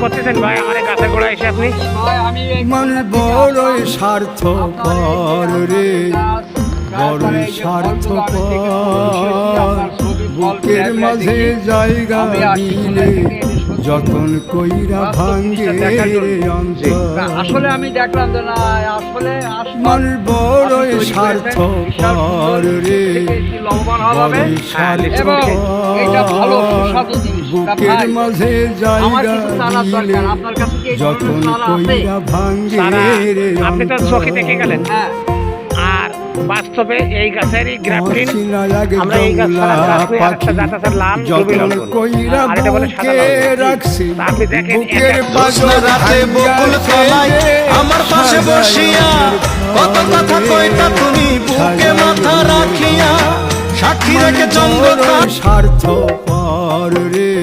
করতেছেন ভাই আমার এই গাছের গোড়ায় এসে আপনি? মানে বড়ই স্বার্থপর রে, বড়ই স্বার্থপর। বুকের মাঝে জায়গা দিলে যতন কইরা ভাঙ্গে অন্তর। আসলে আমি দেখলাম যে না আসলে মানে বড়ই স্বার্থপর রে, বড়ই স্বার্থপর। বুকের মাঝে জায়গা দিলে যতন কইরা ভাঙ্গে আপনি তো চোখে দেখে অন্তর। গেলেন আর বাস্তবে এই গাছেরই গ্রাফটিন আমরা এই গাছ একটা জাত আছে লাল রবি লবণ আর এটা বলে সাদা লবণ। আপনি দেখেন রাতে বকুল তলায় আমার পাশে বসিয়া কত কথা কইতা তুমি বুকে মাথা রাখিয়া, সাক্ষী রেখে চন্দ্র স্বার্থপর রে,